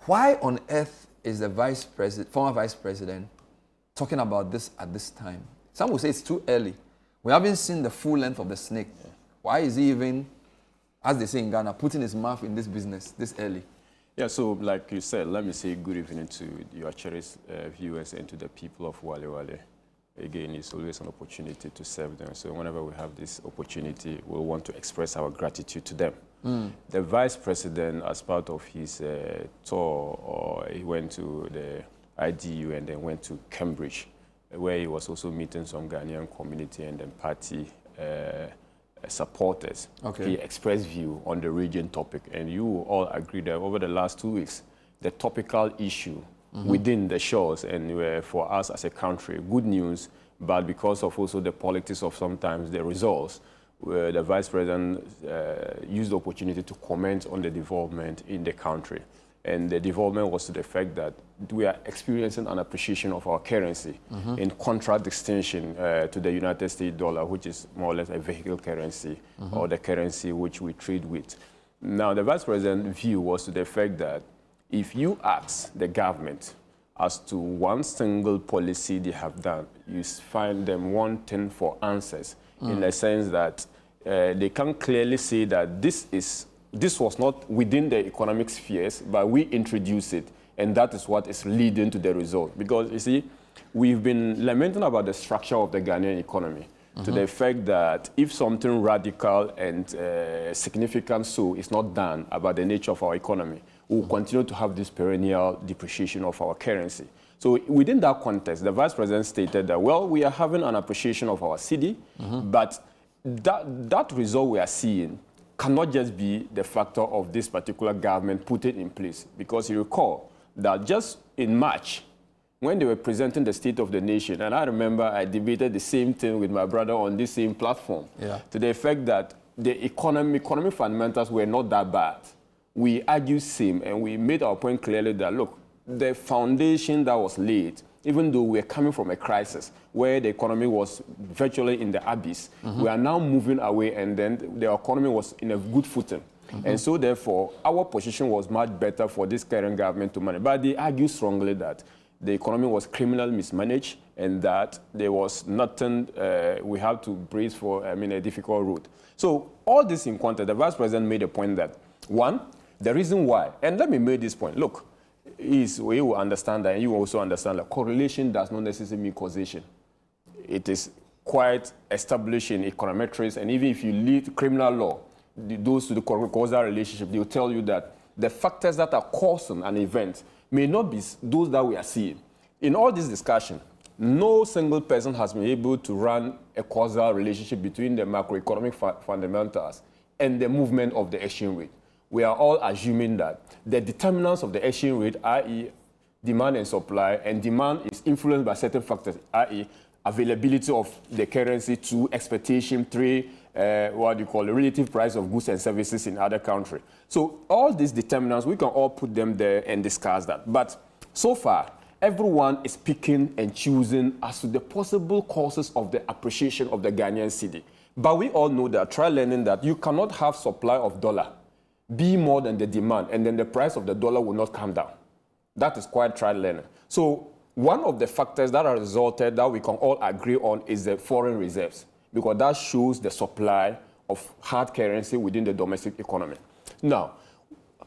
Why on earth is the former vice president talking about this at this time? Some will say it's too early. We haven't seen the full length of the snake. Yeah. Why is he even, as they say in Ghana, putting his mouth in this business this early? Yeah, so like you said, let me say good evening to your cherished viewers and to the people of Wale Wale. Again, it's always an opportunity to serve them. So whenever we have this opportunity, we'll want to express our gratitude to them. The vice president, as part of his tour, he went to the IDU and then went to Cambridge, where he was also meeting some Ghanaian community and then party supporters. Okay. He expressed view on the region topic, and you all agree that over the last 2 weeks, the topical issue within the shores and for us as a country, good news, but because of also the politics of sometimes the results, where the vice president used the opportunity to comment on the development in the country. And the development was to the fact that we are experiencing an appreciation of our currency in contradistinction to the United States dollar, which is more or less a vehicle currency or the currency which we trade with. Now, the vice president's view was to the fact that if you ask the government as to one single policy they have done, you find them wanting for answers in the sense that they can clearly say that this was not within the economic spheres, but we introduced it, and that is what is leading to the result. Because, you see, we've been lamenting about the structure of the Ghanaian economy to the fact that if something radical and significant so is not done about the nature of our economy, we will continue to have this perennial depreciation of our currency. So within that context, the vice president stated that, well, we are having an appreciation of our Cedi, but that result we are seeing cannot just be the factor of this particular government put it in place. Because you recall that just in March, when they were presenting the State of the Nation, and I remember I debated the same thing with my brother on this same platform, to the effect that the economic fundamentals were not that bad. We argued same, and we made our point clearly that, look, the foundation that was laid, even though we're coming from a crisis where the economy was virtually in the abyss, we are now moving away, and then the economy was in a good footing. And so, therefore, our position was much better for this current government to manage. But they argue strongly that the economy was criminally mismanaged and that there was nothing we have to brace for, a difficult road. So, all this in context, the vice president made a point that, one, the reason why, and let me make this point, look, is we will understand that, and you also understand that correlation does not necessarily mean causation. It is quite established in econometrics, and even if you lead criminal law, those to the causal relationship, they will tell you that the factors that are causing an event may not be those that we are seeing. In all this discussion, no single person has been able to run a causal relationship between the macroeconomic fundamentals and the movement of the exchange rate. We are all assuming that the determinants of the exchange rate, i.e. demand and supply, and demand is influenced by certain factors, i.e. availability of the currency, 2, expectation, 3, the relative price of goods and services in other countries. So all these determinants, we can all put them there and discuss that. But so far, everyone is picking and choosing as to the possible causes of the appreciation of the Ghanaian cedi. But we all know that, try learning that you cannot have supply of dollar be more than the demand, and then the price of the dollar will not come down. That is quite trial learning. So one of the factors that are resulted that we can all agree on is the foreign reserves, because that shows the supply of hard currency within the domestic economy. Now,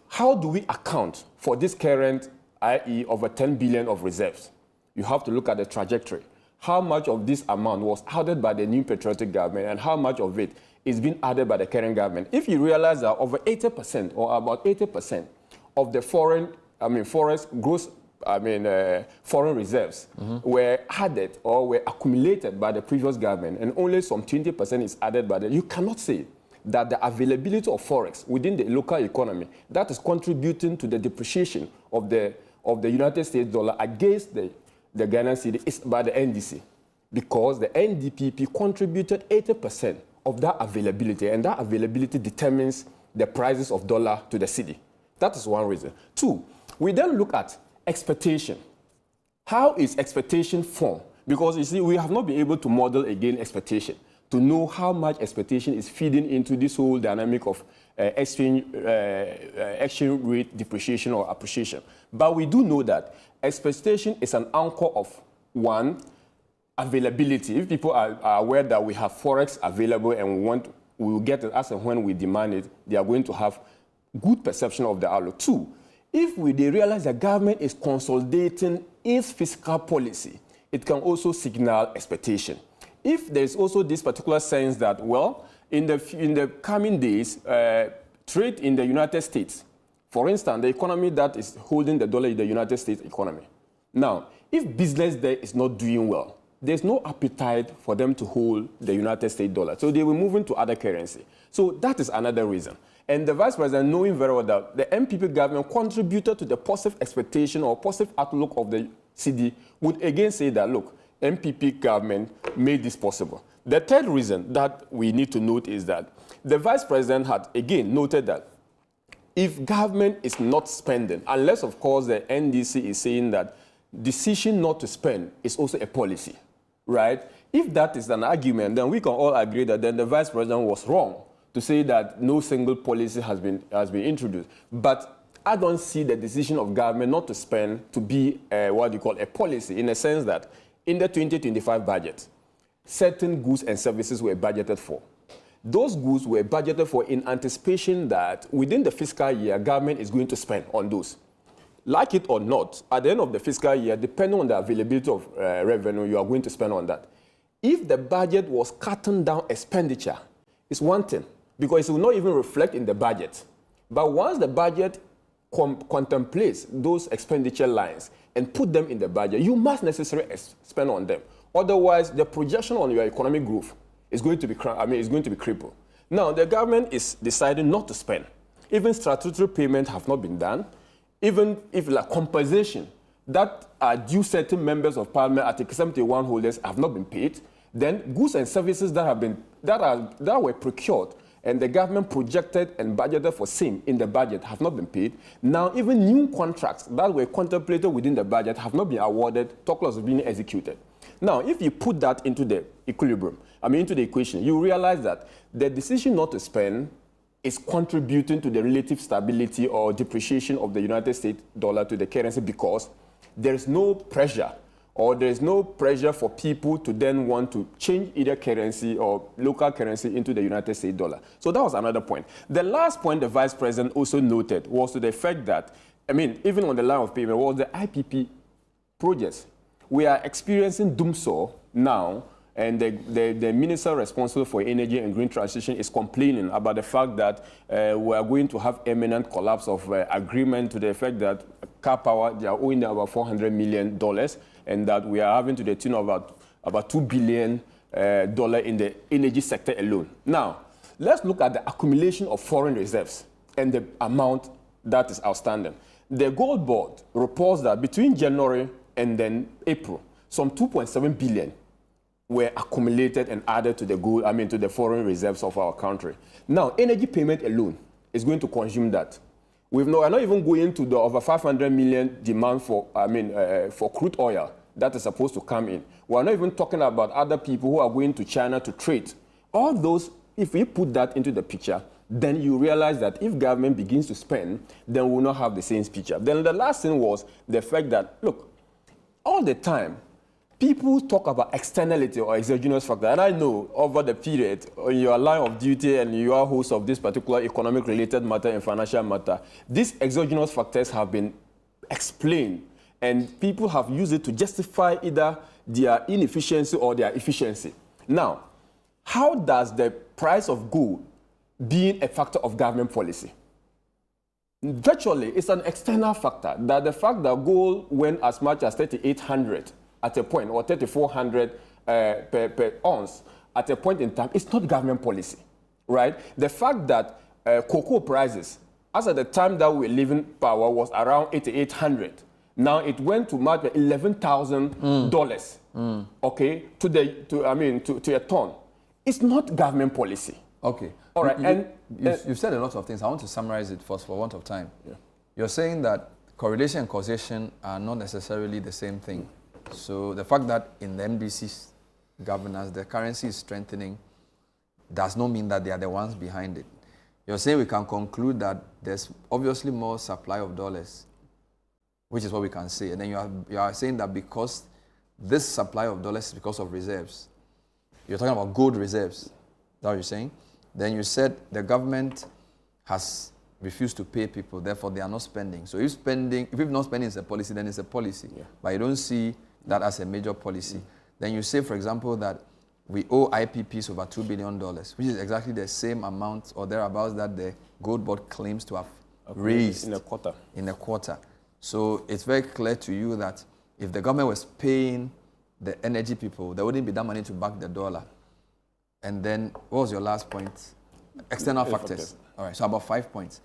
how do we account for this current, i.e. over 10 billion of reserves? You have to look at the trajectory. How much of this amount was added by the new patriotic government, and how much of it is being added by the current government? If you realize that over 80% or about 80% of the foreign reserves were added or were accumulated by the previous government, and only some 20% is added by the, you cannot say that the availability of forex within the local economy that is contributing to the depreciation of the United States dollar against the Ghanaian cedi is by the NDC, because the NDPP contributed 80% of that availability, and that availability determines the prices of dollar to the cedi. That is one reason. 2, we then look at expectation. How is expectation formed? Because you see, we have not been able to model again expectation to know how much expectation is feeding into this whole dynamic of exchange rate depreciation or appreciation. But we do know that expectation is an anchor of one, availability. If people are aware that we have forex available and we will get it as and when we demand it, they are going to have good perception of the outlook. Two, if they realize the government is consolidating its fiscal policy, it can also signal expectation. If there is also this particular sense that, well, in the coming days, trade in the United States, for instance, the economy that is holding the dollar is the United States economy. Now, if business there is not doing well, there's no appetite for them to hold the United States dollar. So they will move into other currency. So that is another reason. And the Vice President, knowing very well that the MPP government contributed to the positive expectation or positive outlook of the Cedi, would again say that, look, MPP government made this possible. The third reason that we need to note is that the Vice President had again noted that if government is not spending, unless of course the NDC is saying that decision not to spend is also a policy, right? If that is an argument, then we can all agree that then the Vice President was wrong to say that no single policy has been introduced. But I don't see the decision of government not to spend to be what you call a policy, in a sense that in the 2025 budget, certain goods and services were budgeted for. Those goods were budgeted for in anticipation that within the fiscal year, government is going to spend on those. Like it or not, at the end of the fiscal year, depending on the availability of revenue, you are going to spend on that. If the budget was cutting down expenditure, it's one thing, because it will not even reflect in the budget. But once the budget contemplates those expenditure lines and put them in the budget, you must necessarily spend on them. Otherwise, the projection on your economic growth is going to be, crippled. Now, the government is deciding not to spend. Even statutory payments have not been done. Even if like compensation that are due certain members of parliament, Article 71 holders, have not been paid, then goods and services that were procured and the government projected and budgeted for same in the budget have not been paid. Now, even new contracts that were contemplated within the budget have not been awarded, talk less of being executed. Now, if you put that into the equilibrium, into the equation, you realize that the decision not to spend is contributing to the relative stability or depreciation of the United States dollar to the currency, because there is no pressure for people to then want to change either currency or local currency into the United States dollar. So that was another point. The last point the Vice President also noted was to the effect that, even on the line of payment, was the IPP projects. We are experiencing doomsaw now, and the minister responsible for energy and green transition is complaining about the fact that we are going to have imminent collapse of agreement to the effect that Car Power, they are owing about $400 million, and that we are having to the tune of about $2 billion in the energy sector alone. Now, let's look at the accumulation of foreign reserves and the amount that is outstanding. The Gold Board reports that between January and then April, some 2.7 billion were accumulated and added to the gold, to the foreign reserves of our country. Now, energy payment alone is going to consume that. We're not even going to the over 500 million demand for crude oil that is supposed to come in. We're not even talking about other people who are going to China to trade. All those, if we put that into the picture, then you realize that if government begins to spend, then we will not have the same picture. Then the last thing was the fact that, look, all the time, people talk about externality or exogenous factor, and I know over the period, in your line of duty and you are host of this particular economic-related matter and financial matter, these exogenous factors have been explained, and people have used it to justify either their inefficiency or their efficiency. Now, how does the price of gold being a factor of government policy? Virtually, it's an external factor, that the fact that gold went as much as 3,800 at a point, or 3,400 per ounce at a point in time, it's not government policy, right? The fact that cocoa prices, as at the time that we were leaving power, was around 8,800. Now it went to mark $11,000, okay, to a ton. It's not government policy. Okay. All right. You've said a lot of things. I want to summarize it first for want of time. Yeah. You're saying that correlation and causation are not necessarily the same thing. So the fact that in the MDC's governance, the currency is strengthening does not mean that they are the ones behind it. You're saying we can conclude that there's obviously more supply of dollars, which is what we can say. And then you are saying that because this supply of dollars is because of reserves. You're talking about gold reserves. Is that what you're saying? Then you said the government has refused to pay people, therefore they are not spending. So if not spending is a policy, then it's a policy. Yeah. But you don't see that as a major policy. Then you say, for example, that we owe IPPs over $2 billion, which is exactly the same amount or thereabouts that the gold board claims to have raised in a quarter. In a quarter. So it's very clear to you that if the government was paying the energy people, there wouldn't be that money to back the dollar. And then, what was your last point? External factors. All right, so about 5 points.